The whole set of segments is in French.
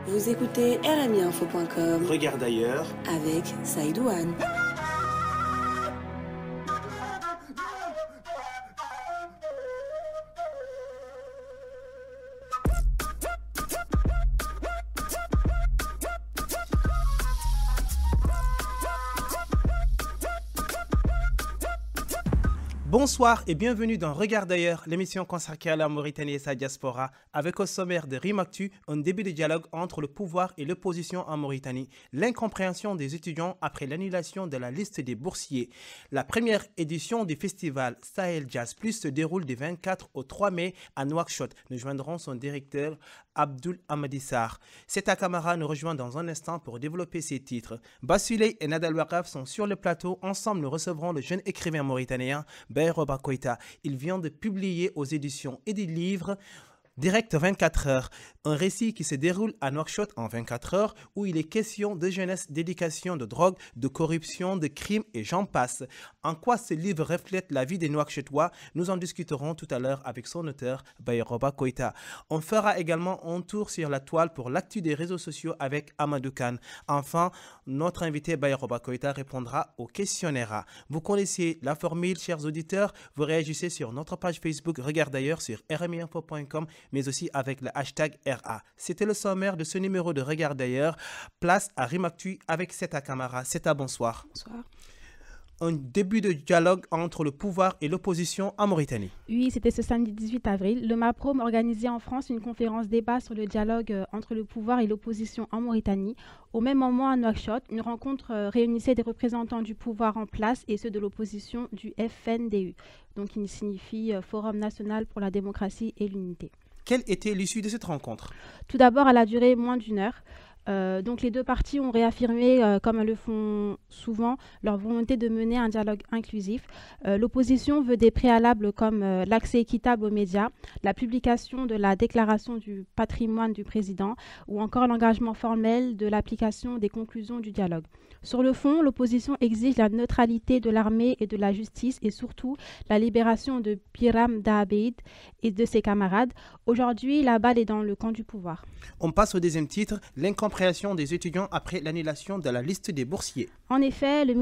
Vous écoutez rmiinfo.com. Regarde d'ailleurs avec Saïdou Anne. Bonsoir et bienvenue dans Regarde d'ailleurs, l'émission consacrée à la Mauritanie et sa diaspora, avec au sommaire de RIMActu un début de dialogue entre le pouvoir et l'opposition en Mauritanie, l'incompréhension des étudiants après l'annulation de la liste des boursiers. La première édition du festival Sahel Jazz Plus se déroule du 24 au 3 mai à Nouakchott. Nous joindrons son directeur Abdoul Amadissar. Seta Camara nous rejoint dans un instant pour développer ses titres. Bassuley et Nadal Wakaf sont sur le plateau. Ensemble, nous recevrons le jeune écrivain mauritanien Bayeroba Koita. Il vient de publier aux éditions et des livres Direct 24 heures, un récit qui se déroule à Nouakchott en 24 heures où il est question de jeunesse, d'éducation, de drogue, de corruption, de crimes et j'en passe. En quoi ce livre reflète la vie des Nouakchottois? Nous en discuterons tout à l'heure avec son auteur, Bayeroba Koita. On fera également un tour sur la toile pour l'actu des réseaux sociaux avec Amadou Khan. Enfin, notre invité Bayeroba Koita répondra au questionnaire. Vous connaissez la formule, chers auditeurs. Vous réagissez sur notre page Facebook Regarde d'ailleurs sur rmiinfo.com, mais aussi avec le hashtag RA. C'était le sommaire de ce numéro de Regarde d'ailleurs. Place à RIMActu avec Seta Camara. Seta, bonsoir. Bonsoir. Un début de dialogue entre le pouvoir et l'opposition en Mauritanie. Oui, c'était ce samedi 18 avril. Le MAPROM organisait en France une conférence débat sur le dialogue entre le pouvoir et l'opposition en Mauritanie. Au même moment, à Nouakchott, une rencontre réunissait des représentants du pouvoir en place et ceux de l'opposition du FNDU. Donc, il signifie Forum national pour la démocratie et l'unité. Quelle était l'issue de cette rencontre? Tout d'abord, elle a duré moins d'une heure. Donc les deux parties ont réaffirmé, comme elles le font souvent, leur volonté de mener un dialogue inclusif. L'opposition veut des préalables comme l'accès équitable aux médias, la publication de la déclaration du patrimoine du président ou encore l'engagement formel de l'application des conclusions du dialogue. Sur le fond, l'opposition exige la neutralité de l'armée et de la justice et surtout la libération de Biram Dabeid et de ses camarades. Aujourd'hui, la balle est dans le camp du pouvoir. On passe au deuxième titre, l'incompréhension des étudiants après l'annulation de la liste des boursiers. En effet, le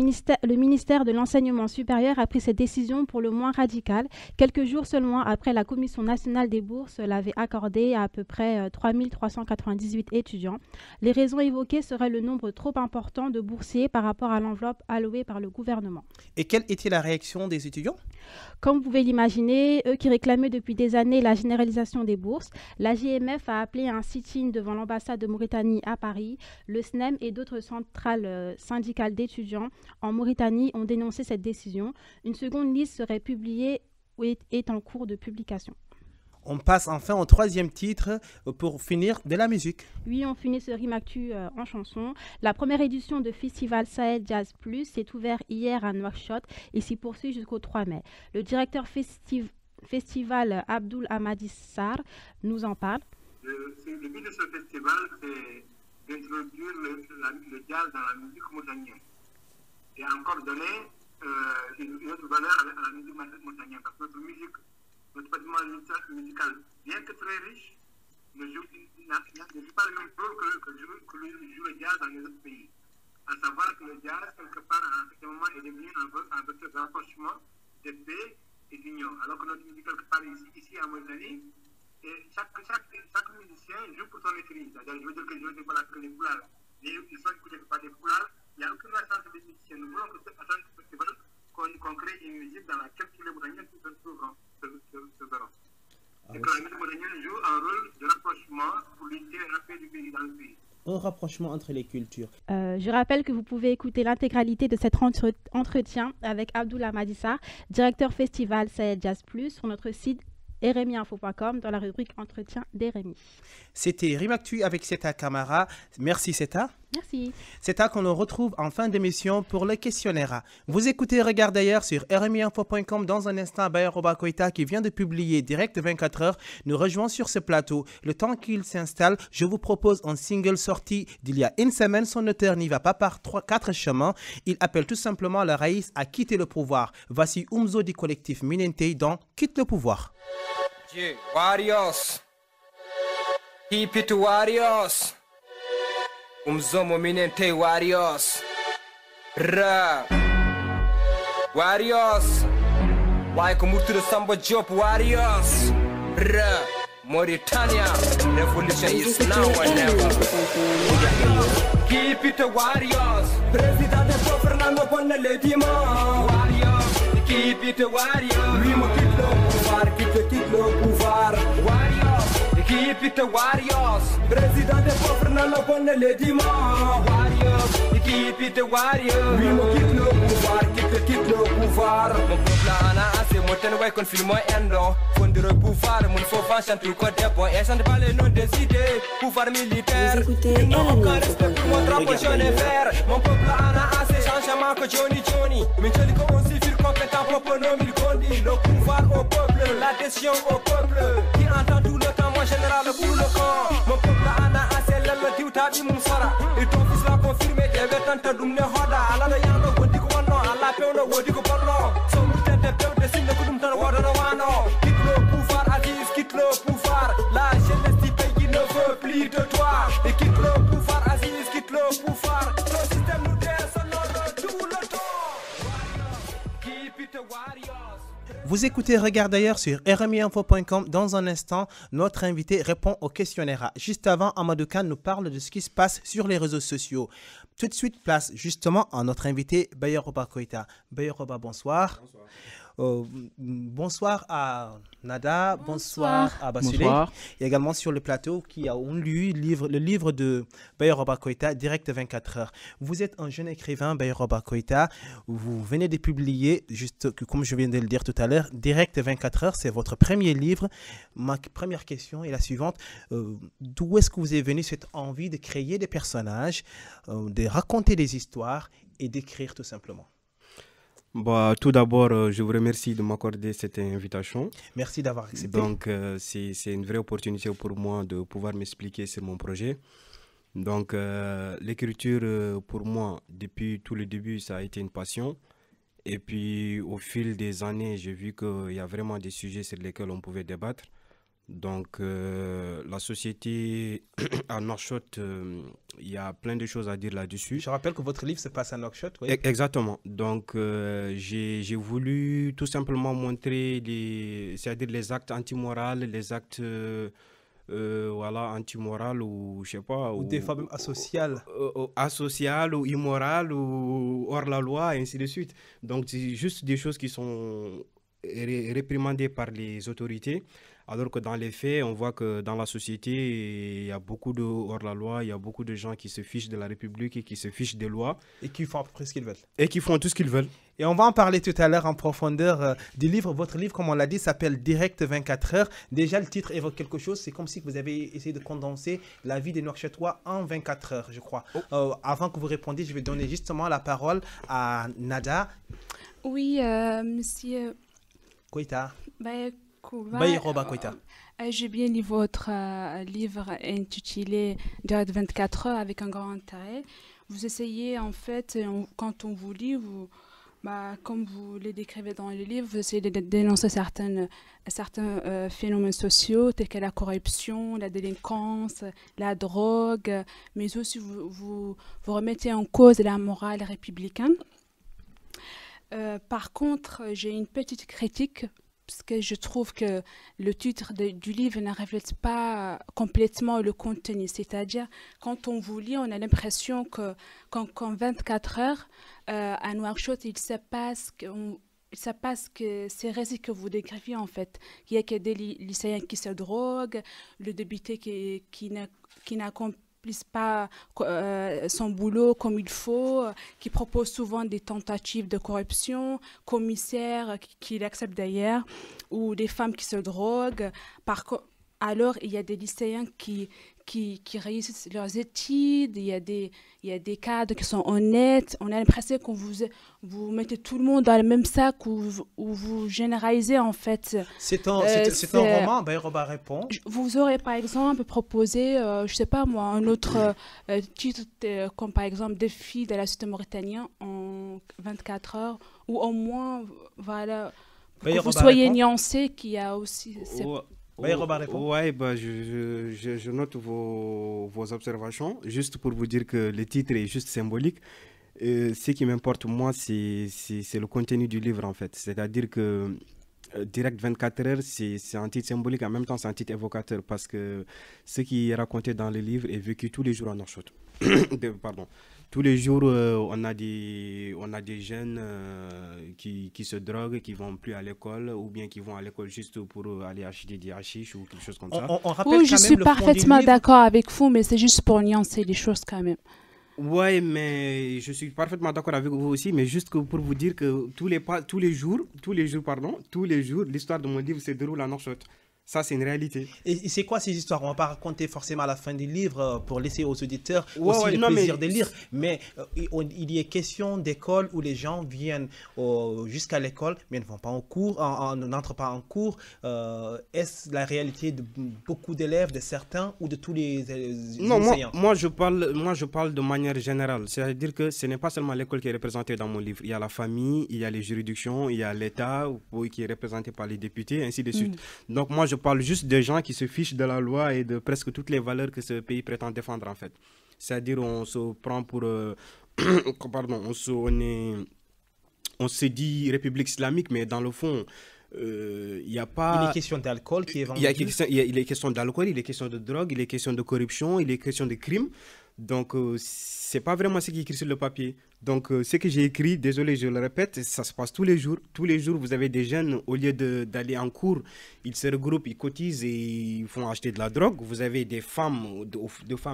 ministère de l'Enseignement supérieur a pris cette décision pour le moins radicale, quelques jours seulement après la Commission nationale des bourses l'avait accordée à peu près 3 398 étudiants. Les raisons évoquées seraient le nombre trop important de boursiers par rapport à l'enveloppe allouée par le gouvernement. Et quelle était la réaction des étudiants? Comme vous pouvez l'imaginer, eux qui réclamaient depuis des années la généralisation des bourses, la JMF a appelé un sit-in devant l'ambassade de Mauritanie à Paris. Le SNEM et d'autres centrales syndicales d'étudiants en Mauritanie ont dénoncé cette décision. Une seconde liste serait publiée ou est en cours de publication. On passe enfin au troisième titre pour finir de la musique. Oui, on finit ce RIMActu en chanson. La première édition de Festival Sahel Jazz Plus s'est ouverte hier à Nouakchott et s'y poursuit jusqu'au 3 mai. Le directeur festival Abdoul Amadissar nous en parle. Le but de ce festival, c'est d'introduire le jazz dans la musique mauritanienne et encore donner une autre valeur à la musique mauritanienne parce que notre patrimoine musical, bien que très riche, ne joue pas le même rôle que joue le jazz dans les autres pays. À savoir que le jazz, quelque part, à un certain moment, est devenu un vecteur de rapprochement de paix et d'union. Alors que notre musique, quelque part, ici en Mauritanie, et chaque musicien joue pour son maîtrise. Je veux dire que je ne dis pas que les poulards, ils sont écoutés par des poulards. Il n'y a aucune attente des musiciens. Nous voulons que à ce festival, qu'on crée une musique dans laquelle tous les Mauritaniens se verront. Et que la musique mauritanienne joue un rôle de rapprochement pour l'unité et la paix du pays dans le pays. Un rapprochement entre les cultures. Je rappelle que vous pouvez écouter l'intégralité de cet entretien avec Abdoul Amadissar, directeur festival Sahel Jazz Plus, sur notre site rmiinfo.com dans la rubrique Entretien d'RMI. C'était RIMActu avec Seta Camara. Merci Seta. Merci. Seta qu'on nous retrouve en fin d'émission pour le questionnaire. Vous écoutez Regarde d'ailleurs sur rmiinfo.com. Dans un instant, Bayeroba Koita qui vient de publier Direct 24 heures nous rejoint sur ce plateau. Le temps qu'il s'installe, je vous propose un single sorti d'il y a une semaine. Son auteur n'y va pas par 4 chemins. Il appelle tout simplement la Raïs à quitter le pouvoir. Voici Umzo du collectif Minente dans Quitte le pouvoir. Warriors, keep it warriors. Umzomo minente Warriors. Ra. Warriors. Why come to the Samba Job Warriors? Ra. Mauritania. Revolution is now or never. Keep it the Warriors. President Fernando Bonneledima. Warriors. Keep it the Warriors. We must keep le pouvoir. Warriors. Keep it the Warriors. President Fernando Bonneledima. Warriors. Keep it the Warriors. We must keep le pouvoir. Keep le pouvoir. Mon peuple ana assez monten way kon film endo. Fondre pouvoir mon faut vengeance tout côté bon et sans parler non des idées. Pouvoir militaire. Vous écoutez Mon peuple ana assez changement que Johnny. Mais je dis qu'on s'y file compétent propre non mille condi. Le pouvoir au peuple, l'adhésion au peuple. Qui entend tout le temps, moi général pour le camp. Mon peuple ana assez le diou tabi mum sara. Et ton fils l'a confirmé, devait tenter d'où ne hoda. Ala le yano wodi ko wano, ala pe no wodi ko bonno. So muté de peu de signe que dum tan wada no wano. Quitte le pouvoir, Aziz, quitte le pouvoir. La jeunesse du pays ne veut plus de toi. Et quitte le pouvoir, Aziz, quitte le pouvoir. Le système nous désonore tout le temps. Keep it the Warriors. Vous écoutez Regarde ailleurs sur rmiinfo.com. Dans un instant, notre invité répond au questionnaire. Juste avant, Amadou Kane nous parle de ce qui se passe sur les réseaux sociaux. Tout de suite, place justement à notre invité, Bayoroba Koita. Bayoroba, bonsoir. Bonsoir. Bonsoir à Nada, bonsoir à Basile. Bonsoir. Et également sur le plateau qui a lu le livre de Bayoroba Koita, Direct 24 heures. Vous êtes un jeune écrivain, Bayoroba Koita. Vous venez de publier, juste comme je viens de le dire tout à l'heure, Direct 24 heures, c'est votre premier livre. Ma première question est la suivante. D'où est-ce que vous est venue cette envie de créer des personnages, de raconter des histoires et d'écrire tout simplement? Bah, tout d'abord, je vous remercie de m'accorder cette invitation. Merci d'avoir accepté. Donc, c'est une vraie opportunité pour moi de pouvoir m'expliquer sur mon projet. Donc, l'écriture, pour moi, depuis tout le début, ça a été une passion. Et puis, au fil des années, j'ai vu qu'il y a vraiment des sujets sur lesquels on pouvait débattre. Donc, la société à Nouakchott, il y a plein de choses à dire là-dessus. Je rappelle que votre livre se passe à Nouakchott, oui. Exactement. Donc, j'ai voulu tout simplement montrer c'est-à-dire les actes antimoraux, les actes voilà, antimoraux ou je sais pas. Ou des formes asociales. Asociales ou immorales ou hors la loi, et ainsi de suite. Donc, c'est juste des choses qui sont réprimandées par les autorités. Alors que dans les faits, on voit que dans la société, il y a beaucoup de hors-la-loi, il y a beaucoup de gens qui se fichent de la République et qui se fichent des lois. Et qui font à peu près ce qu'ils veulent. Et qui font tout ce qu'ils veulent. Et on va en parler tout à l'heure en profondeur du livre. Votre livre, comme on l'a dit, s'appelle Direct 24 heures. Déjà, le titre évoque quelque chose. C'est comme si vous avez essayé de condenser la vie des Nouakchottois en 24 heures, je crois. Avant que vous répondiez, je vais donner justement la parole à Nada. Oui, monsieur Koita. Bayoroba Koita. J'ai bien lu votre livre intitulé Direct 24 heures avec un grand intérêt. Vous essayez en fait, quand on vous lit, comme vous le décrivez dans le livre, vous essayez de dénoncer certains phénomènes sociaux tels que la corruption, la délinquance, la drogue, mais aussi vous remettez en cause la morale républicaine. Par contre, j'ai une petite critique parce que je trouve que le titre du livre ne reflète pas complètement le contenu. C'est-à-dire, quand on vous lit, on a l'impression qu'en 24 heures, à Nouakchott, il se passe que ces récits que vous décrivez, en fait. Il y a que des lycéens qui se droguent, le député qui n'accomplissent pas son boulot comme il faut, qui propose souvent des tentatives de corruption, commissaires qui l'acceptent d'ailleurs, ou des femmes qui se droguent. Alors, il y a des lycéens qui réussissent leurs études, il y a des cadres qui sont honnêtes. On a l'impression que vous mettez tout le monde dans le même sac ou vous généralisez en fait. C'est un roman, Bayoroba répond. Vous aurez par exemple proposé, je ne sais pas moi, un autre titre comme par exemple Défi de la société mauritanienne en 24 heures ou au moins, voilà, que vous soyez nuancé qu'il y a aussi... Oui, Robert répond. Ouais, bah, je note vos observations. Juste pour vous dire que le titre est juste symbolique. Ce qui m'importe, moi, c'est le contenu du livre, en fait. C'est-à-dire que Direct 24 heures, c'est un titre symbolique, en même temps, c'est un titre évocateur, parce que ce qui est raconté dans le livre est vécu tous les jours en Nouakchott. Pardon. Tous les jours, on a des jeunes qui se droguent, qui ne vont plus à l'école, ou bien qui vont à l'école juste pour aller acheter des hashish ou quelque chose comme ça. On rappelle Oui, quand je même suis le fond du parfaitement livre. d'accord avec vous, mais c'est juste pour nuancer les choses quand même. Ouais, mais je suis parfaitement d'accord avec vous aussi, mais juste que pour vous dire que tous les jours, l'histoire de mon livre se déroule en Nouakchott. Ça, c'est une réalité. Et c'est quoi ces histoires? On va pas raconter forcément à la fin du livre pour laisser aux auditeurs Ouais, aussi ouais, le non, plaisir mais- de lire. Mais il y a question d'école où les gens viennent jusqu'à l'école, mais ne vont pas en cours, n'entrent pas en cours. Est-ce la réalité de beaucoup d'élèves, de certains ou de tous les Non, enseignants? moi, je parle de manière générale. C'est-à-dire que ce n'est pas seulement l'école qui est représentée dans mon livre. Il y a la famille, il y a les juridictions, il y a l'État qui est représenté par les députés, ainsi de suite. Donc moi, je parle juste des gens qui se fichent de la loi et de presque toutes les valeurs que ce pays prétend défendre, en fait. C'est-à-dire on se prend pour... pardon, on se dit République islamique, mais dans le fond, il n'y a pas... Il est question d'alcool qui est vendu. Il est question d'alcool, il est question de drogue, il est question de corruption, il est question de crime. Donc, c'est pas vraiment ce qui est écrit sur le papier. Donc, ce que j'ai écrit, désolé, je le répète, ça se passe tous les jours. Tous les jours, vous avez des jeunes, au lieu d'aller en cours, ils se regroupent, ils cotisent et ils font acheter de la drogue. Vous avez des femmes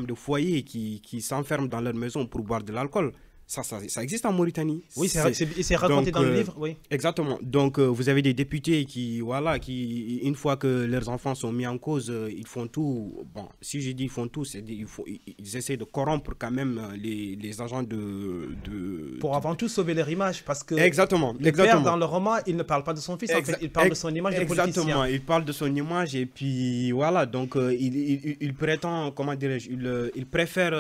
de foyer qui s'enferment dans leur maison pour boire de l'alcool. Ça existe en Mauritanie. Oui, c'est raconté Donc, dans le livre, oui. Exactement. Donc, vous avez des députés qui, une fois que leurs enfants sont mis en cause, ils font tout. Bon, si je dis ils font tout, c'est ils essaient de corrompre quand même les agents Pour avant tout sauver leur image, parce que Exactement. le père, dans le roman, il ne parle pas de son fils, en fait, il parle de son image de politicien. Exactement, il parle de son image et puis voilà, donc il prétend, il préfère,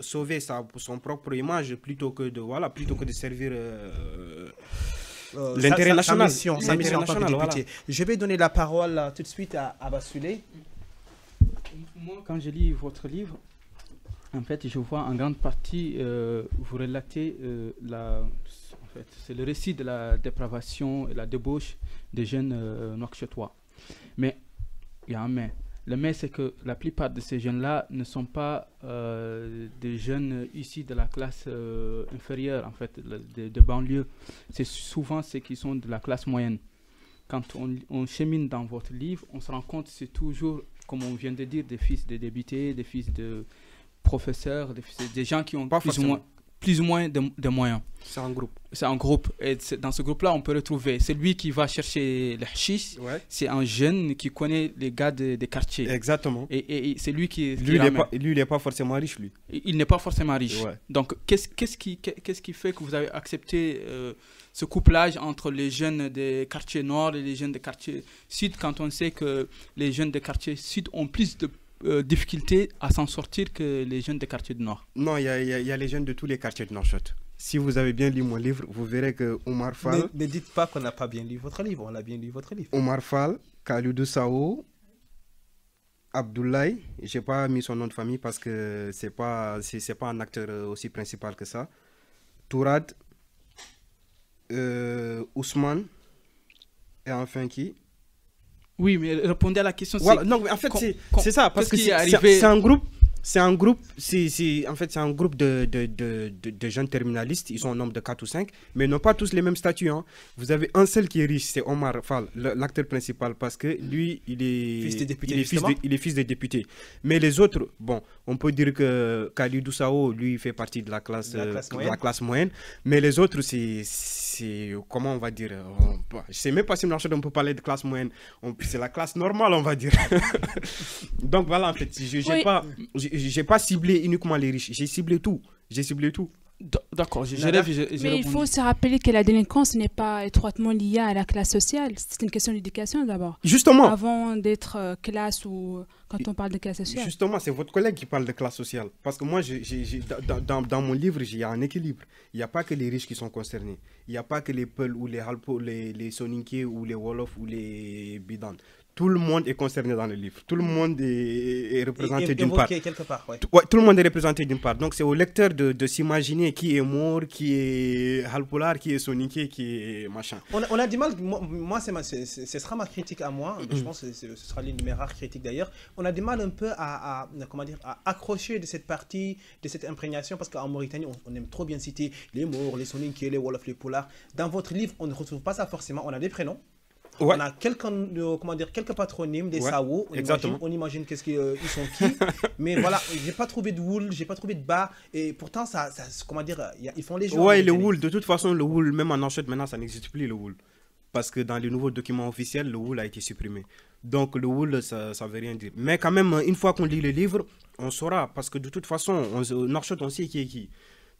sauver son propre image plutôt que de servir l'intérêt national. Sa mission en tant que député. Voilà. Je vais donner la parole tout de suite à Bassoulé. Moi, quand je lis votre livre, en fait, je vois en grande partie, vous relatez c'est le récit de la dépravation et la débauche des jeunes nouakchottois. Mais il y a un mais. Le mais, c'est que la plupart de ces jeunes-là ne sont pas des jeunes issus de la classe inférieure, en fait, de banlieue. C'est souvent ceux qui sont de la classe moyenne. Quand on chemine dans votre livre, on se rend compte que c'est toujours, comme on vient de dire, des fils de députés, des fils de professeurs, des gens qui ont plus ou moins de moyens. C'est un groupe. C'est un groupe. Et dans ce groupe-là, on peut retrouver celui qui va chercher le hashish. Ouais. C'est un jeune qui connaît les gars des quartiers. Exactement. Et c'est lui qui... Lui, il n'est pas forcément riche, lui. Il n'est pas forcément riche. Ouais. Donc, qu'est-ce qui fait que vous avez accepté ce couplage entre les jeunes des quartiers nord et les jeunes des quartiers sud, quand on sait que les jeunes des quartiers sud ont plus de difficultés à s'en sortir que les jeunes des quartiers du Nord? Non, il y a les jeunes de tous les quartiers de Nouakchott. Si vous avez bien lu mon livre, vous verrez que Omar Fall... Ne dites pas qu'on n'a pas bien lu votre livre, on a bien lu votre livre. Omar Fall, Khalidou Sao, Abdoulaye, je n'ai pas mis son nom de famille parce que c'est pas un acteur aussi principal que ça. Tourad, Ousmane, et enfin qui? Oui, mais répondez à la question. Voilà, non, mais en fait, c'est ça, parce que c'est un groupe. C'est un groupe de jeunes terminalistes. Ils sont au nombre de 4 ou 5, mais ils n'ont pas tous les mêmes statuts. Hein. Vous avez un seul qui est riche, c'est Omar Fall, l'acteur principal, parce que lui, il est fils de député. Il est fils de député. Mais les autres, bon, on peut dire que Khalidou Sao, lui, il fait partie de la classe moyenne. Mais les autres, c'est comment on va dire, je ne sais même pas si on peut parler de classe moyenne. C'est la classe normale, on va dire. Donc voilà, en fait, j'ai pas ciblé uniquement les riches, j'ai ciblé tout. D'accord, mais il faut se rappeler que la délinquance n'est pas étroitement liée à la classe sociale. C'est une question d'éducation d'abord. Justement. Avant d'être classe ou quand on parle de classe sociale. Justement, c'est votre collègue qui parle de classe sociale. Parce que moi, dans mon livre, il y a un équilibre. Il n'y a pas que les riches qui sont concernés. Il n'y a pas que les Peuls ou les Halpo, les Soninké ou les Wolof ou les Bidan. tout le monde est concerné dans le livre. Tout le monde est représenté d'une part. Quelque part, ouais. Tout le monde est représenté d'une part. Donc c'est au lecteur de s'imaginer qui est Mor, qui est Halpolar, qui est Soninké, qui est machin. On a du mal, moi ce sera ma critique à moi, je pense que ce sera l'une de mes rares critiques d'ailleurs. On a du mal un peu à accrocher de cette partie, de cette imprégnation, parce qu'en Mauritanie, on aime trop bien citer les Maures, les Soninké, les Wolof, les Polars. Dans votre livre, on ne retrouve pas ça forcément. On a des prénoms. Ouais. On a quelques patronymes, des Sawo. On imagine qu'est-ce qu'ils sont qui. Mais voilà, j'ai pas trouvé de Wool, j'ai pas trouvé de Ba. Et pourtant, ils font les gens. Ouais, le Wool, de toute façon, le Wool, même en Nouakchott, maintenant, ça n'existe plus, le Wool. Parce que dans les nouveaux documents officiels, le Wool a été supprimé. Donc, le Wool, ça ne veut rien dire. Mais quand même, une fois qu'on lit le livre, on saura. Parce que de toute façon, Nouakchott, on sait qui est qui.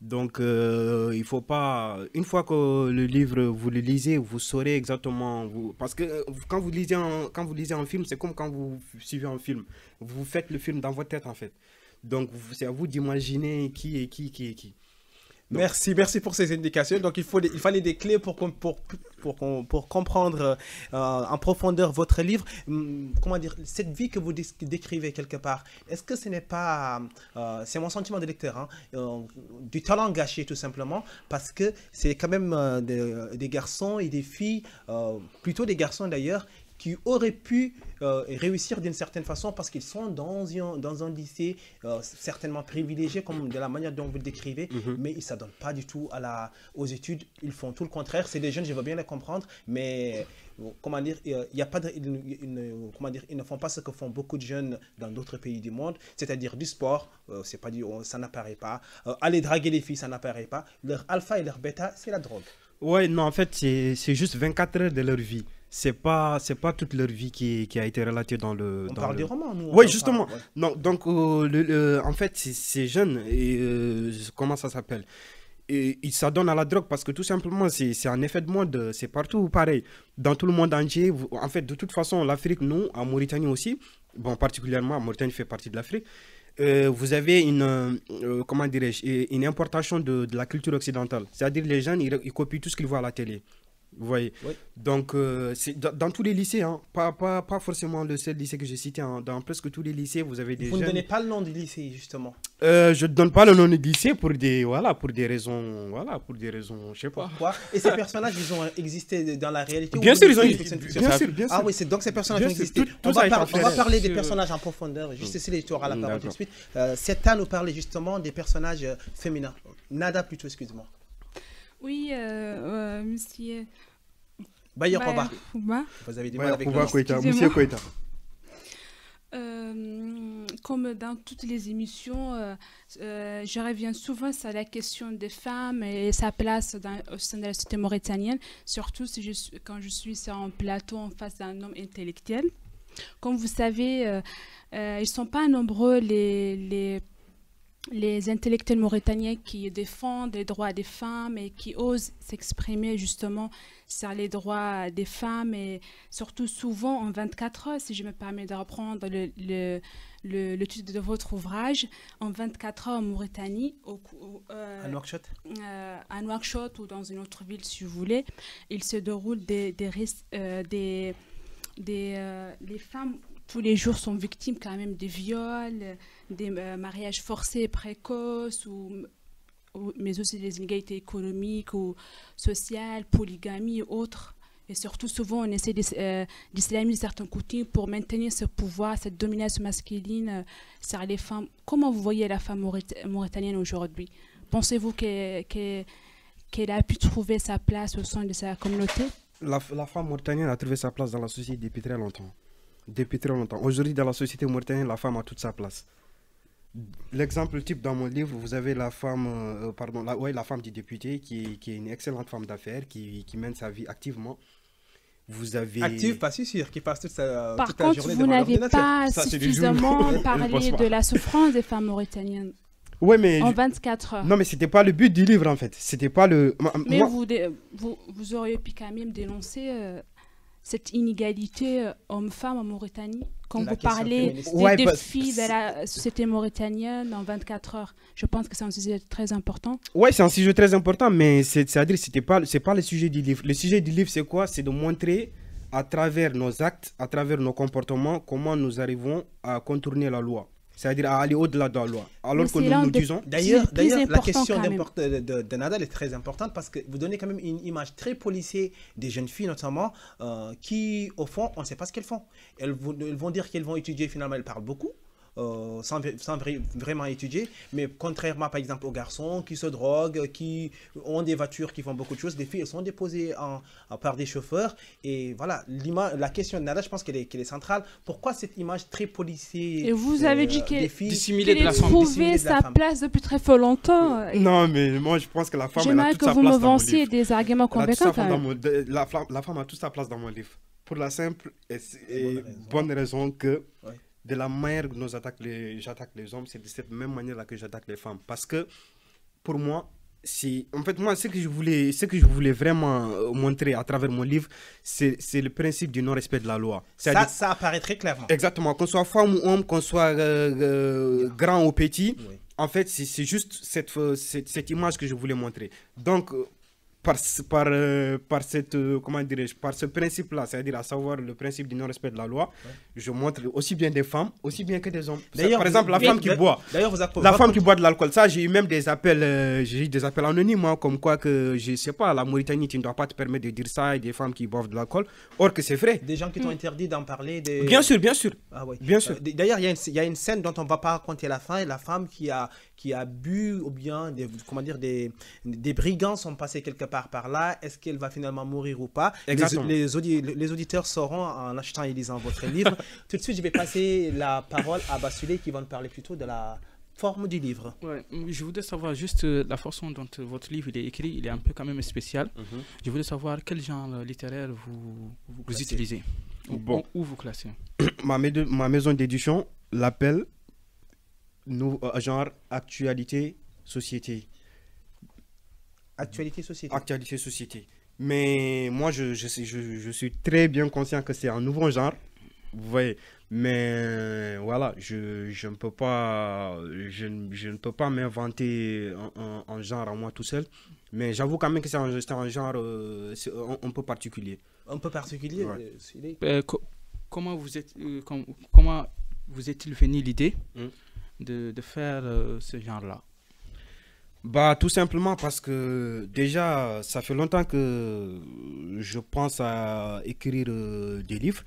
Donc, il faut pas... Une fois que le livre, vous le lisez, vous saurez exactement... Parce que quand vous lisez un film, c'est comme quand vous suivez un film. Vous faites le film dans votre tête, en fait. Donc, c'est à vous d'imaginer qui est qui est qui. Donc, merci pour ces indications. Donc, il fallait des clés pour comprendre en profondeur votre livre. Comment dire, cette vie que vous décrivez quelque part, est-ce que ce n'est pas, c'est mon sentiment de lecteur, hein, du talent gâché tout simplement, parce que c'est quand même des garçons et des filles, plutôt des garçons d'ailleurs, qui auraient pu réussir d'une certaine façon parce qu'ils sont dans un lycée certainement privilégié, comme de la manière dont vous le décrivez, mais ils ne s'adonnent pas du tout aux études. Ils font tout le contraire. C'est des jeunes, je veux bien les comprendre, mais comment dire, il y a pas comment dire, ils ne font pas ce que font beaucoup de jeunes dans d'autres pays du monde, c'est-à-dire du sport, ça n'apparaît pas. Aller draguer les filles, ça n'apparaît pas. Leur alpha et leur bêta, c'est la drogue. Ouais, non, en fait, c'est juste 24 heures de leur vie. C'est pas toute leur vie qui a été relatée dans le... On parle des romans, nous. Oui, justement. Ouais. Non, donc, en fait, ces jeunes, comment ça s'appelle, ils s'adonnent à la drogue parce que tout simplement, c'est un effet de mode. C'est partout pareil. Dans tout le monde entier. En fait, de toute façon, l'Afrique, nous, en Mauritanie aussi, bon, particulièrement, Mauritanie fait partie de l'Afrique, vous avez comment dirais-je, une importation de la culture occidentale. C'est-à-dire les jeunes, ils copient tout ce qu'ils voient à la télé. Vous voyez. Oui. Donc, c'est dans tous les lycées, hein, pas forcément le seul lycée que j'ai cité, hein, dans presque tous les lycées, vous avez des jeunes... Vous ne donnez pas le nom du lycée, justement. Je ne donne pas le nom du lycée pour des raisons, je sais pas. Pourquoi? Et ces personnages, ils ont existé dans la réalité? Bien sûr, ils ont existé. Bien sûr. Ah oui, donc ces personnages ont existé. On va parler des personnages en profondeur. Juste ici, tu auras la parole tout de suite. C'est à nous parler justement des personnages féminins. Nada plutôt, excuse-moi. Oui, monsieur... Bayer Koba. Vous avez du mal avec Monsieur Koita. Comme dans toutes les émissions, je reviens souvent sur la question des femmes et sa place au sein de la société mauritanienne, surtout quand je suis sur un plateau en face d'un homme intellectuel. Comme vous savez, ils ne sont pas nombreux les intellectuels mauritaniens qui défendent les droits des femmes et qui osent s'exprimer justement sur les droits des femmes, et surtout souvent en 24 heures, si je me permets de reprendre le titre de votre ouvrage, en 24 heures en Mauritanie, à Nouakchott. À Nouakchott ou dans une autre ville si vous voulez, il se déroule les femmes tous les jours sont victimes quand même des viols, des mariages forcés et précoces, mais aussi des inégalités économiques ou sociales, polygamie et autres. Et surtout, souvent, on essaie d'islamiser certaines coutumes pour maintenir ce pouvoir, cette domination masculine sur les femmes. Comment vous voyez la femme mauritanienne aujourd'hui? Pensez-vous qu'elle a pu trouver sa place au sein de sa communauté? La femme mauritanienne a trouvé sa place dans la société depuis très longtemps. Aujourd'hui, dans la société mauritanienne, la femme a toute sa place. L'exemple type dans mon livre, vous avez la femme, la femme du député qui est une excellente femme d'affaires, qui mène sa vie activement. Vous avez... Active, pas si sûr, qui passe toute la journée Par contre, vous n'avez pas suffisamment parlé de la souffrance des femmes mauritaniennes. Ouais, mais en 24 heures. Non, mais c'était pas le but du livre en fait. C'était pas le. Mais vous auriez pu quand même dénoncer cette inégalité homme-femme en Mauritanie. Quand vous parlez des défis de la société mauritanienne en 24 heures, je pense que c'est un sujet très important. Ouais, c'est un sujet très important, mais c'est-à-dire c'est pas le sujet du livre. Le sujet du livre, c'est quoi? C'est de montrer à travers nos actes, à travers nos comportements, comment nous arrivons à contourner la loi. C'est-à-dire à aller au-delà de la loi. Alors que nous disons... D'ailleurs, la question de Nadal est très importante parce que vous donnez quand même une image très policière des jeunes filles notamment qui, au fond, on ne sait pas ce qu'elles font. Elles vont dire qu'elles vont étudier, finalement, elles parlent beaucoup. Sans vraiment étudier, mais contrairement par exemple aux garçons qui se droguent, qui ont des voitures, qui font beaucoup de choses, les filles elles sont déposées par des chauffeurs et voilà, la question de Nada, je pense qu'elle est centrale. Pourquoi cette image très policière? Et vous avez dit qu'elle trouvait sa place depuis très fort longtemps. Non, mais moi je pense que la femme elle a toute sa place dans mon livre. J'aimerais que vous m'avanciez des arguments convaincants. La femme a toute sa place dans mon livre. Pour la simple et bonne raison que de la manière que j'attaque les hommes, c'est de cette même manière-là que j'attaque les femmes. Parce que, pour moi, en fait, moi, ce que je voulais vraiment montrer à travers mon livre, c'est le principe du non-respect de la loi. Ça apparaît très clairement. Exactement. Qu'on soit femme ou homme, qu'on soit grand ou petit, en fait, c'est juste cette image que je voulais montrer. Donc, par ce principe-là, c'est-à-dire à savoir le principe du non-respect de la loi, je montre aussi bien des femmes, aussi bien que des hommes. Par exemple, la femme qui boit, qui boit de l'alcool, ça, j'ai eu même des appels, anonymes, hein, comme quoi que, je sais pas, la Mauritanie, tu ne dois pas te permettre de dire ça, et des femmes qui boivent de l'alcool, or que c'est vrai. Des gens qui t'ont interdit d'en parler. Bien sûr. Ah, oui. Bien sûr. D'ailleurs, il y a une scène dont on ne va pas raconter la fin, et la femme qui a bu, ou bien, des brigands sont passés quelque part par là. Est-ce qu'elle va finalement mourir ou pas? Les auditeurs sauront en achetant et lisant votre livre. Tout de suite, je vais passer la parole à Bassulé qui va nous parler plutôt de la forme du livre. Ouais, je voudrais savoir juste la façon dont votre livre il est écrit, il est un peu quand même spécial. Je voudrais savoir quel genre littéraire vous utilisez, où vous classez. Ma maison d'édition l'appelle genre actualité société. Actualité société. Mais moi je suis très bien conscient que c'est un nouveau genre. Vous voyez, mais voilà, je ne peux pas m'inventer un genre à moi tout seul. Mais j'avoue quand même que c'est un genre un peu particulier. Un peu particulier. Comment vous est-il venu l'idée de faire ce genre-là? Bah, tout simplement parce que déjà, ça fait longtemps que je pense à écrire des livres.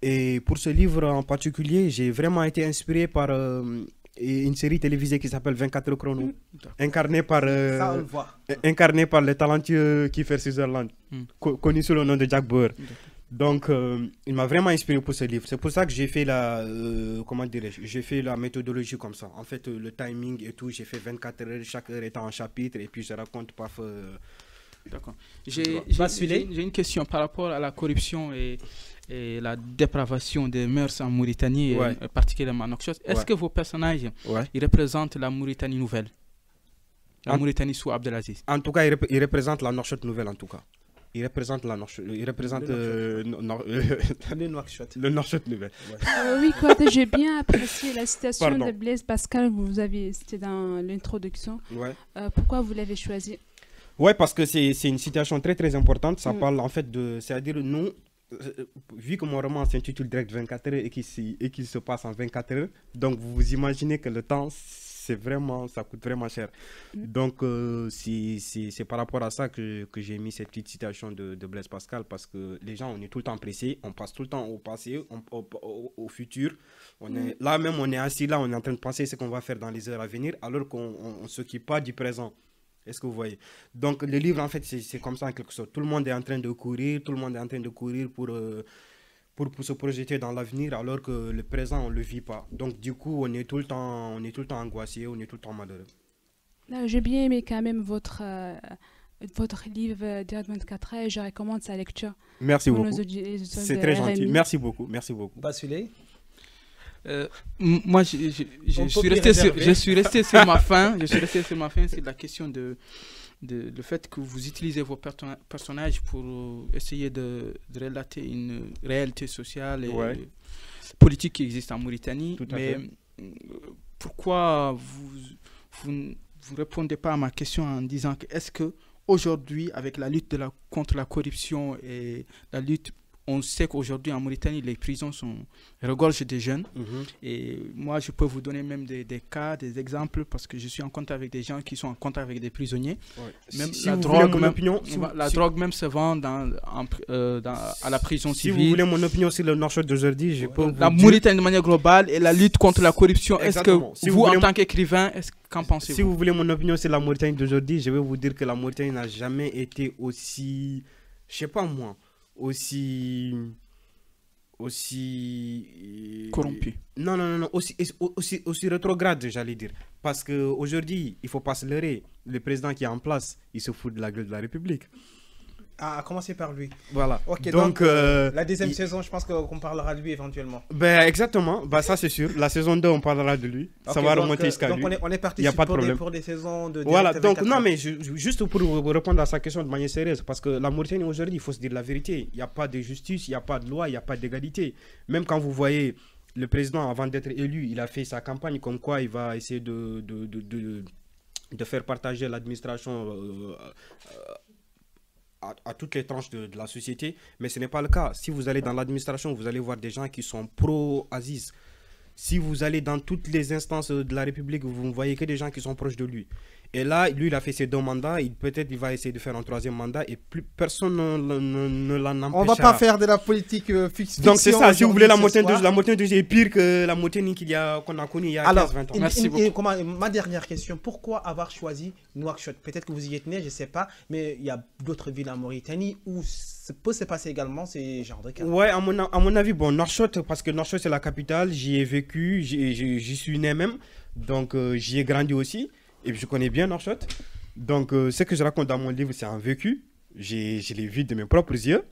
Et pour ce livre en particulier, j'ai vraiment été inspiré par une série télévisée qui s'appelle 24 heures chrono, incarnée par le talentueux Kiefer Sutherland, connu sous le nom de Jack Bauer. Donc, il m'a vraiment inspiré pour ce livre. C'est pour ça que j'ai fait j'ai fait la méthodologie comme ça. En fait, le timing et tout, j'ai fait 24 heures, chaque heure étant un chapitre, et puis je raconte parfois. D'accord. J'ai une question par rapport à la corruption et la dépravation des mœurs en Mauritanie, et particulièrement en Nouakchott. Est-ce que vos personnages ils représentent la Mauritanie nouvelle, la Mauritanie sous Abdelaziz? En tout cas, ils représentent la Nouakchott nouvelle, en tout cas. Il représente le Nouakchott nouvelle. Oui, j'ai bien apprécié la citation de Blaise Pascal que vous avez citée dans l'introduction. Pourquoi vous l'avez choisi? Ouais, parce que c'est une citation très très importante. Ça parle en fait c'est-à-dire nous, vu que mon roman s'intitule Direct 24 heures et qu'il se passe en 24 heures, donc vous imaginez que le temps, ça coûte vraiment cher. Donc c'est par rapport à ça que j'ai mis cette petite citation de Blaise Pascal, parce que les gens, on est tout le temps pressés, on passe tout le temps au passé, au futur. Là même, on est assis là, on est en train de penser ce qu'on va faire dans les heures à venir, alors qu'on ne s'occupe pas du présent. Est-ce que vous voyez? Donc le livre, en fait, c'est comme ça en quelque sorte. Tout le monde est en train de courir, pour se projeter dans l'avenir, alors que le présent, on ne le vit pas. Donc du coup, on est tout le temps angoissé, on est tout le temps malheureux. J'ai bien aimé quand même votre livre Direct 24 heures, et je recommande sa lecture. Merci beaucoup. C'est très gentil. Merci beaucoup. Bassulé. Moi, je suis resté sur ma faim. C'est la question le fait que vous utilisez vos personnages pour essayer de relater une réalité sociale et politique qui existe en Mauritanie. Mais pourquoi vous ne répondez pas à ma question en disant que est-ce que aujourd'hui, avec la lutte contre la corruption et la lutte on sait qu'aujourd'hui en Mauritanie, les prisons regorgent des jeunes. Et moi, je peux vous donner même des cas, des exemples, parce que je suis en contact avec des gens qui sont en contact avec des prisonniers. Même la drogue même se vend à la prison civile. Si vous voulez mon opinion sur le Nouakchott d'aujourd'hui, je peux vous la Mauritanie de manière globale et la lutte contre la corruption. Est-ce que vous, en tant qu'écrivain, qu'en pensez-vous? Si vous voulez mon opinion sur la Mauritanie d'aujourd'hui, je vais vous dire que la Mauritanie n'a jamais été aussi, je sais pas moi, aussi corrompu. Non, aussi rétrograde, j'allais dire. Parce qu'aujourd'hui, il ne faut pas se leurrer. Le président qui est en place, il se fout de la gueule de la République. À commencer par lui. Voilà. Ok, donc la deuxième saison, je pense qu'on parlera de lui éventuellement. Ben, exactement, ça c'est sûr. La saison 2, on parlera de lui. Ça va remonter jusqu'à lui. Donc on est parti pour des saisons de... Voilà, donc non, mais juste pour répondre à sa question de manière sérieuse, parce que la Mauritanie aujourd'hui, il faut se dire la vérité. Il n'y a pas de justice, il n'y a pas de loi, il n'y a pas d'égalité. Même quand vous voyez le président, avant d'être élu, il a fait sa campagne comme quoi il va essayer de faire partager l'administration à toutes les tranches de la société, mais ce n'est pas le cas. Si vous allez dans l'administration, vous allez voir des gens qui sont pro-Aziz. Si vous allez dans toutes les instances de la République, vous ne voyez que des gens qui sont proches de lui. Et là, lui, il a fait ses 2 mandats, peut-être il va essayer de faire un 3e mandat, et plus personne ne l'en empêchera. On ne va pas faire de la politique fiction. Donc c'est ça, si vous voulez, la Mauritanie est pire que la Mauritanie qu'on a connue il y a 15-20 ans. Merci beaucoup. Ma dernière question, pourquoi avoir choisi Nouakchott? Peut-être que vous y êtes né, je ne sais pas, mais il y a d'autres villes en Mauritanie où peut se passer également ces genres de cas. Ouais, à mon avis, Nouakchott, parce que Nouakchott c'est la capitale, j'y ai vécu, j'y suis né même, donc j'y ai grandi aussi. Et je connais bien Nouakchott. Donc, ce que je raconte dans mon livre, c'est un vécu. Je l'ai vu de mes propres yeux.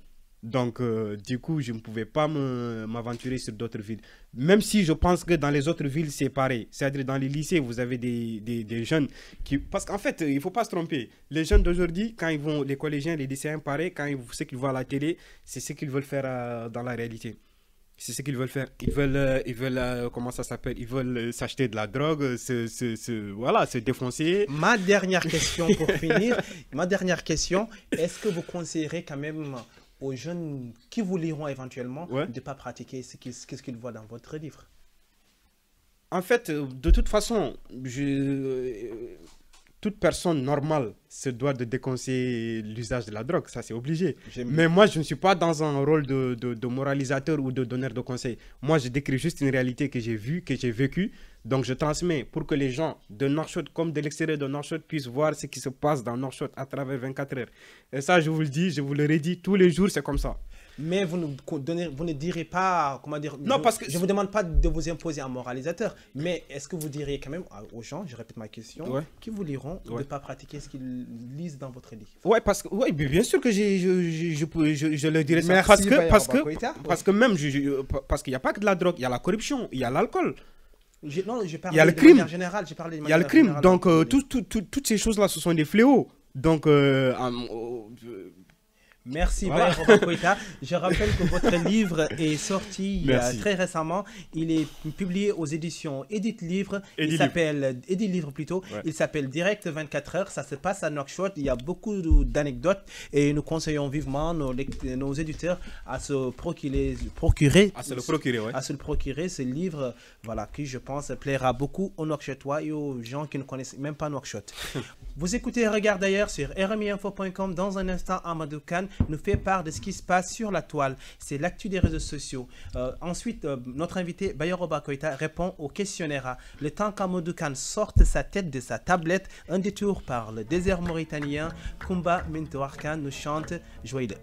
Donc, du coup, je ne pouvais pas m'aventurer sur d'autres villes. Même si je pense que dans les autres villes, c'est pareil. C'est-à-dire, dans les lycées, vous avez des jeunes qui... Parce qu'en fait, il ne faut pas se tromper. Les jeunes d'aujourd'hui, quand ils vont, les collégiens, les lycéens, pareil, ce qu'ils voient à la télé, c'est ce qu'ils veulent faire dans la réalité. C'est ce qu'ils veulent faire. Ils veulent comment ça s'appelle? Ils veulent s'acheter de la drogue, se défoncer. Ma dernière question pour finir. Est-ce que vous conseillerez quand même aux jeunes qui vous liront éventuellement de ne pas pratiquer ce qu'ils voient dans votre livre? En fait, de toute façon, toute personne normale se doit de déconseiller l'usage de la drogue, ça c'est obligé. Mais moi, je ne suis pas dans un rôle de moralisateur ou de donneur de conseils. Moi, je décris juste une réalité que j'ai vue, que j'ai vécue. Donc, je transmets pour que les gens de Nouakchott comme de l'extérieur de Nouakchott puissent voir ce qui se passe dans Nouakchott à travers 24 heures. Et ça, je vous le dis, je vous le redis, tous les jours, c'est comme ça. Mais vous ne direz pas, comment dire, non, parce que je ne vous demande pas de vous imposer un moralisateur, mais est-ce que vous direz quand même aux gens, je répète ma question, qui vous liront de ne pas pratiquer ce qu'ils lisent dans votre livre? Oui, bien sûr que je le dirais. Merci, parce que même, parce qu'il n'y a pas que de la drogue, il y a la corruption, il y a l'alcool. Non, je parle de manière générale. Il y a le crime, donc toutes ces choses-là, ce sont des fléaux. Donc, merci Bayraba Koïta. Je rappelle que votre livre est sorti très récemment. Il est publié aux éditions Edith Livre. Il s'appelle Direct 24 heures. Ça se passe à Nouakchott. Il y a beaucoup d'anecdotes et nous conseillons vivement nos éditeurs à se procurer ce livre, voilà, qui je pense plaira beaucoup aux Nouakchottois et aux gens qui ne connaissent même pas Nouakchott. Vous écoutez Regarde d'ailleurs sur rmiinfo.com. Dans un instant, Amadou Kane nous fait part de ce qui se passe sur la toile. C'est l'actu des réseaux sociaux. Ensuite, notre invité Bayraba Koïta répond au questionnaire. Le temps qu'Amadou Kane sorte sa tête de sa tablette, un détour par le désert mauritanien, Kumba Mintouar Kane nous chante Joyeux.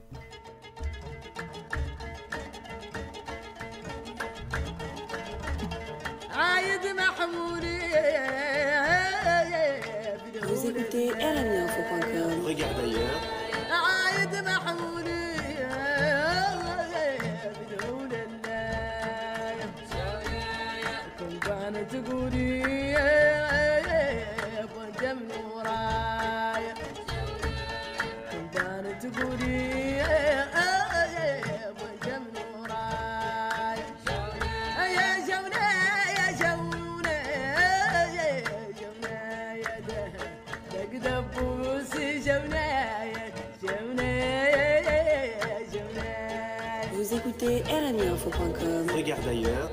Vous écoutez rmiinfo.com. Regarde d'ailleurs. RMIinfo.com. Regarde ailleurs.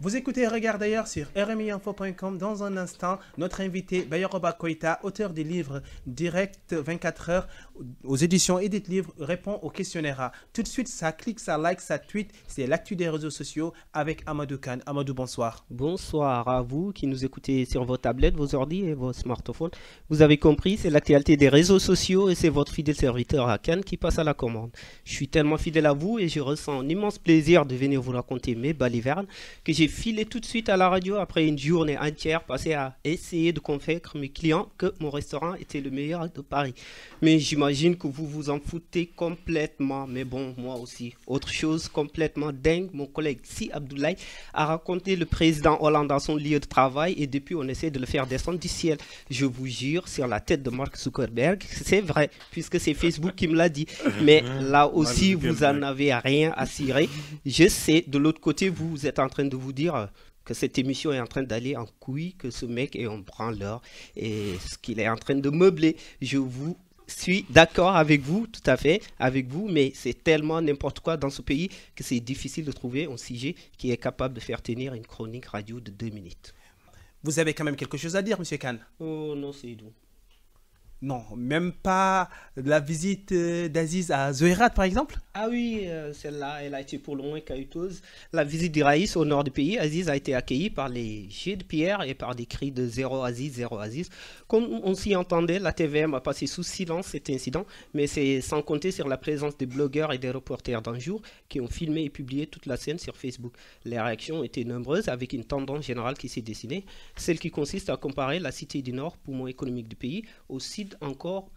Vous écoutez Regarde d'ailleurs sur RMIinfo.com. Dans un instant, notre invité Bayoroba Koita, auteur des livres Direct 24 heures aux éditions Edith Livre, répond au questionnaire. Tout de suite, ça clique, ça like, ça tweet. C'est l'actu des réseaux sociaux avec Amadou Kane. Amadou, bonsoir. Bonsoir à vous qui nous écoutez sur vos tablettes, vos ordi et vos smartphones. Vous avez compris, c'est l'actualité des réseaux sociaux et c'est votre fidèle serviteur Hakan qui passe à la commande. Je suis tellement fidèle à vous et je ressens un immense plaisir de venir vous raconter mes balivernes que j'ai filé tout de suite à la radio après une journée entière passée à essayer de convaincre mes clients que mon restaurant était le meilleur de Paris. Mais j'imagine que vous vous en foutez complètement, mais bon, moi aussi. Autre chose complètement dingue, mon collègue Si Abdoulaye a raconté le président Hollande dans son lieu de travail et depuis on essaie de le faire descendre du ciel. Je vous jure, sur la tête de Mark Zuckerberg, c'est vrai, puisque c'est Facebook qui me l'a dit. Mais là aussi, vous n'en avez rien à cirer. Je sais, de l'autre côté, vous êtes en train de vous dire que cette émission est en train d'aller en couille, que ce mec est en branleur et ce qu'il est en train de meubler. Je vous suis d'accord avec vous, tout à fait, avec vous, mais c'est tellement n'importe quoi dans ce pays que c'est difficile de trouver un sujet qui est capable de faire tenir une chronique radio de 2 minutes. Vous avez quand même quelque chose à dire, Monsieur Kane? Oh non, c'est doux. Non, même pas la visite d'Aziz à Zouérat, par exemple? Ah oui, celle-là, elle a été pour le moins caillouteuse. La visite d'Iraïs au nord du pays, Aziz a été accueilli par les jets de pierre et par des cris de zéro Aziz, zéro Aziz. Comme on s'y entendait, la TVM a passé sous silence cet incident, mais c'est sans compter sur la présence des blogueurs et des reporters d'un jour qui ont filmé et publié toute la scène sur Facebook. Les réactions étaient nombreuses avec une tendance générale qui s'est dessinée, celle qui consiste à comparer la cité du Nord, poumon économique du pays, au site encore,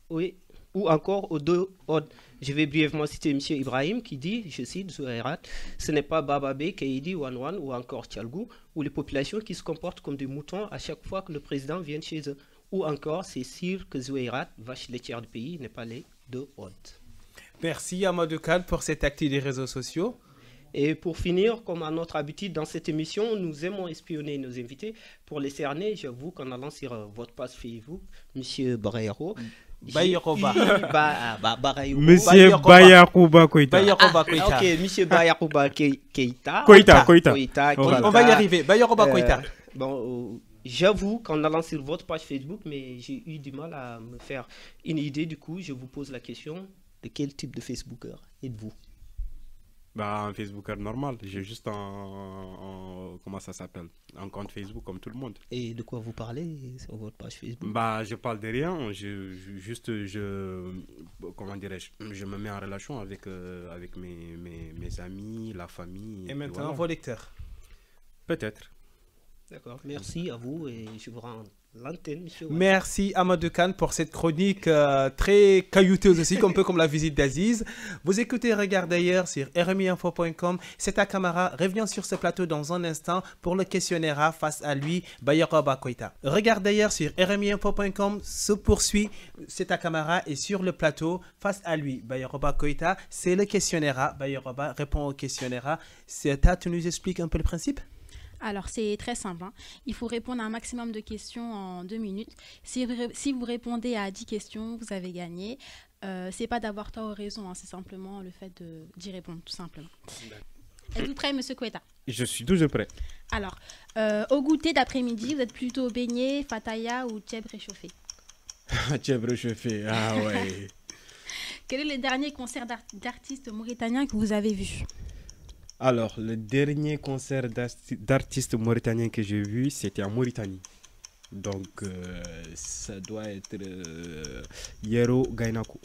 oui, ou encore aux deux autres. Je vais brièvement citer M. Ibrahim qui dit, je cite, Zouérat, ce n'est pas Bababé, Keidi, Wanwan ou encore Tchalgou, ou les populations qui se comportent comme des moutons à chaque fois que le président vient chez eux. Ou encore, c'est sûr que Zouérat, vache laitière du pays, n'est pas les deux autres. Merci Amadou Kane pour cette actu des réseaux sociaux. Et pour finir, comme à notre habitude dans cette émission, nous aimons espionner nos invités. Pour les cerner, j'avoue qu'en allant sur votre page Facebook, M. Barayaro, Bayoroba. Monsieur Bayakouba Koita. Bayoroba Koita. Ok, M. Bayakouba Keita. Koita. On va y arriver. Bayoroba Koita. Bon, j'avoue qu'en allant sur votre page Facebook, mais j'ai eu du mal à me faire une idée. Du coup, je vous pose la question, de quel type de Facebooker êtes-vous? Bah, un Facebooker normal. J'ai juste comment ça s'appelle? Un compte Facebook comme tout le monde. Et de quoi vous parlez sur votre page Facebook? Bah, je parle de rien. Comment dirais-je? Je me mets en relation avec mes amis, la famille. Et maintenant, voilà. Vos lecteurs? Peut-être. D'accord. Merci à vous et je vous rends l'antenne, monsieur. Merci Amadou Kane pour cette chronique très caillouteuse aussi, un peu comme la visite d'Aziz. Vous écoutez Regarde d'ailleurs sur RMIinfo.com. C'est à Camara. Revenons sur ce plateau dans un instant pour le questionnaire face à lui, Bayoroba Koita. Regarde d'ailleurs sur RMIinfo.com se poursuit. C'est à Camara et sur le plateau face à lui, Bayoroba Koita. C'est le questionnaire. Bayoroba répond au questionnaire. Tu nous expliques un peu le principe? Alors, c'est très simple. Il faut répondre à un maximum de questions en 2 minutes. Si vous répondez à 10 questions, vous avez gagné. C'est pas d'avoir tort ou raison, c'est simplement le fait d'y répondre, tout simplement. Êtes-vous prêt, monsieur Koita? Je suis toujours prêt. Alors, au goûter d'après-midi, vous êtes plutôt beignet, fataya ou tchèb réchauffé? Tchèb réchauffé, ah ouais. Quel est le dernier concert d'artistes mauritaniens que vous avez vu? Alors, le dernier concert d'artistes mauritaniens que j'ai vu, c'était en Mauritanie. Donc, ça doit être Yero Gainakou,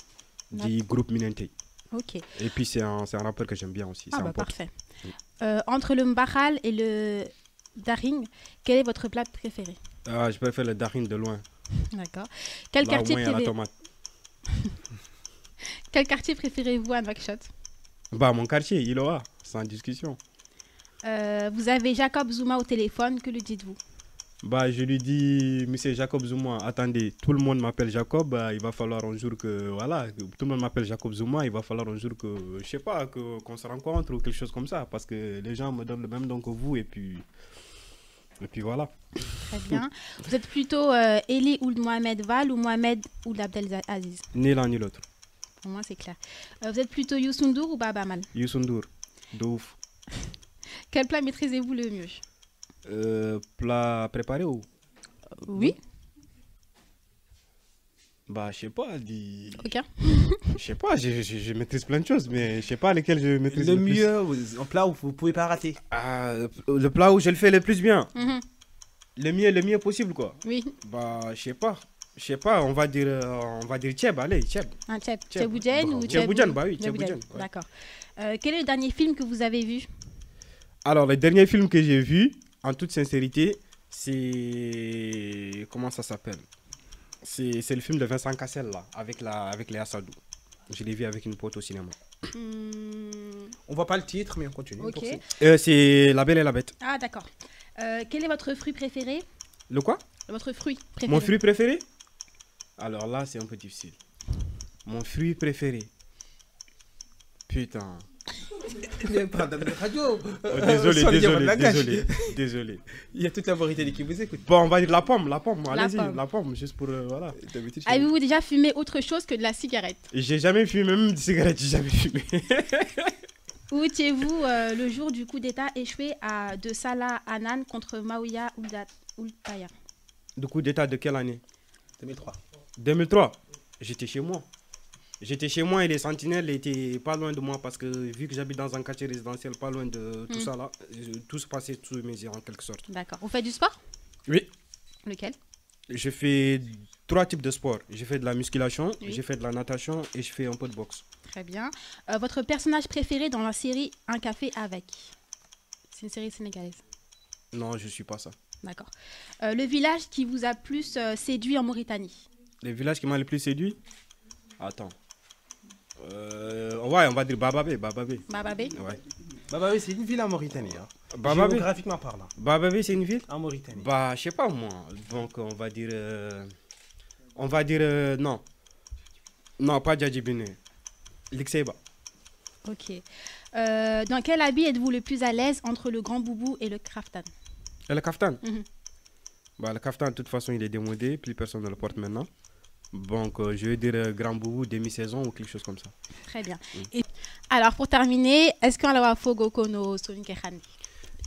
du groupe Minente. Ok. Et puis, c'est un rappeur que j'aime bien aussi. Ah bah parfait. Entre le mbahal et le daring, quel est votre plat préféré? Je préfère le daring de loin. D'accord. Quel Là, au quartier moins, il y a la tomate. Quel quartier préférez-vous à Nouakchott? Bah, mon quartier, Iloa, sans discussion. Vous avez Jacob Zuma au téléphone, que lui dites-vous? Bah, je lui dis, monsieur Jacob Zuma, attendez, tout le monde m'appelle Jacob, bah, il va falloir un jour que, voilà, tout le monde m'appelle Jacob Zuma, il va falloir un jour que, je sais pas, qu'on se rencontre ou quelque chose comme ça, parce que les gens me donnent le même nom que vous, et puis voilà. Très bien. Vous êtes plutôt Eli Ould Mohamed Val ou Mohamed Ould Abdelaziz? Ni l'un ni l'autre. Pour moi, c'est clair. Vous êtes plutôt Youssou N'Dour ou Baba Mal? Youssou N'Dour, de ouf. Quel plat maîtrisez-vous le mieux? Plat préparé ou? Oui. Bah, je sais pas. Ok. Je sais pas, je maîtrise plein de choses, mais je sais pas lesquelles je maîtrise le le plus. mieux, un plat où vous pouvez pas rater. Le plat où je le fais le plus bien. Mhm. Le mieux possible, quoi. Oui. Bah, je sais pas, on va dire tchèb, allez, tchèb. Un tchèb. Tchèboudjen ou Tchèboudjen, bah oui, tchèboudjen. Ouais. D'accord. Quel est le dernier film que vous avez vu? Alors, le dernier film que j'ai vu, en toute sincérité, c'est... Comment ça s'appelle? C'est le film de Vincent Cassel, là, avec Léa Sadou. Je l'ai vu avec une pote au cinéma. On voit pas le titre, mais on continue. Ok. C'est La Belle et la Bête. Ah, d'accord. Quel est votre fruit préféré? Le quoi? Votre fruit préféré. Mon fruit préféré? Alors là, c'est un peu difficile. Mon fruit préféré. Putain. Radio. Désolé. Il y a toute la Mauritanie qui vous écoute. Bon, on va dire la pomme, allez-y, la pomme, juste pour, voilà. Avez-vous déjà fumé autre chose que de la cigarette? J'ai jamais fumé, même des cigarettes, j'ai jamais fumé. Où étiez-vous le jour du coup d'état échoué de Salah Hanan contre Maouya Ould Taya? Le coup d'état de quelle année? 2003. 2003. J'étais chez moi et les sentinelles étaient pas loin de moi parce que vu que j'habite dans un quartier résidentiel pas loin de tout ça là, tout se passait sous mes yeux en quelque sorte. D'accord. Vous faites du sport? Oui. Lequel? Je fais 3 types de sport. Je fais de la musculation, oui. Je fais de la natation et je fais un peu de boxe. Très bien. Votre personnage préféré dans la série Un café avec? C'est une série sénégalaise. Non, je suis pas ça. D'accord. Le village qui vous a plus séduit en Mauritanie? Le village qui m'a le plus séduit? Attends. Ouais, on va dire Bababé. Bababé? Ouais. Bababé, c'est une ville en Mauritanie. Hein. Bababé. Géographiquement parlant. Bababé, c'est une ville? En Mauritanie. Bah, je sais pas moi. Donc, on va dire non. Non, pas Djadjibine. L'Ixeba. Ok. Dans quel habit êtes-vous le plus à l'aise entre le grand boubou et le kaftan? Et le kaftan? Bah, le kaftan, de toute façon, il est démodé. Plus personne ne le porte maintenant. Donc, je vais dire grand boubou, demi-saison ou quelque chose comme ça. Très bien. Et alors, pour terminer, est-ce qu'on va fogo kono soninke?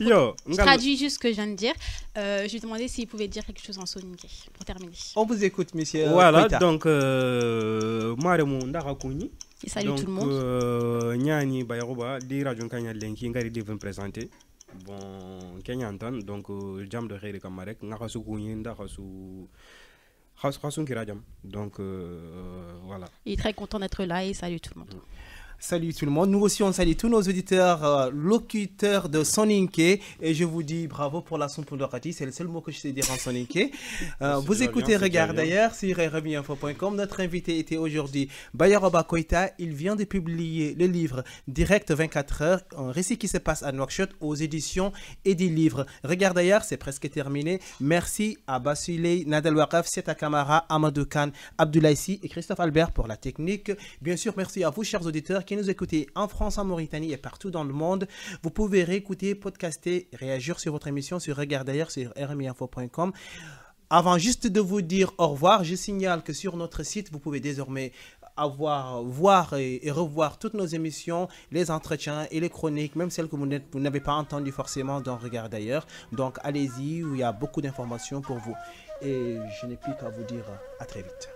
Yo, je traduis juste ce que je viens de dire. Je lui demandais s'il pouvait dire quelque chose en soninke pour terminer. On vous écoute, monsieur. Voilà, Koita. donc, moi, et salut tout le monde. Nyani Bayaroba, di Radio Kanya Lenki, ngari devait me présenter. Bon, Kenya Anton, donc, jam de Ré de Kamarek, Nakasu Kouyin, Dakasu. Donc voilà. Il est très content d'être là et salut tout le monde. Salut tout le monde. Nous aussi, on salue tous nos auditeurs, locuteurs de Soninké. Et je vous dis bravo pour la Sompondorati. C'est le seul mot que je sais dire en Soninké. Vous écoutez Regarde d'ailleurs sur remiinfo.com. Notre invité était aujourd'hui Bayaroba Koita. Il vient de publier le livre Direct 24 heures, un récit qui se passe à Nouakchott aux éditions et des livres. Regarde d'ailleurs, c'est presque terminé. Merci à Basuley, Nadal Wakaf, Seta Kamara, Amadou Khan, Abdoulaye Si et Christophe Albert pour la technique. Bien sûr, merci à vous, chers auditeurs, qui nous écoutez en France, en Mauritanie et partout dans le monde. Vous pouvez réécouter, podcaster, réagir sur votre émission sur Regarde d'ailleurs sur rmiinfo.com. Avant juste de vous dire au revoir, je signale que sur notre site, vous pouvez désormais voir et revoir toutes nos émissions, les entretiens et les chroniques, même celles que vous n'avez pas entendues forcément dans Regarde d'ailleurs. Donc allez-y, où il y a beaucoup d'informations pour vous. Et je n'ai plus qu'à vous dire à très vite.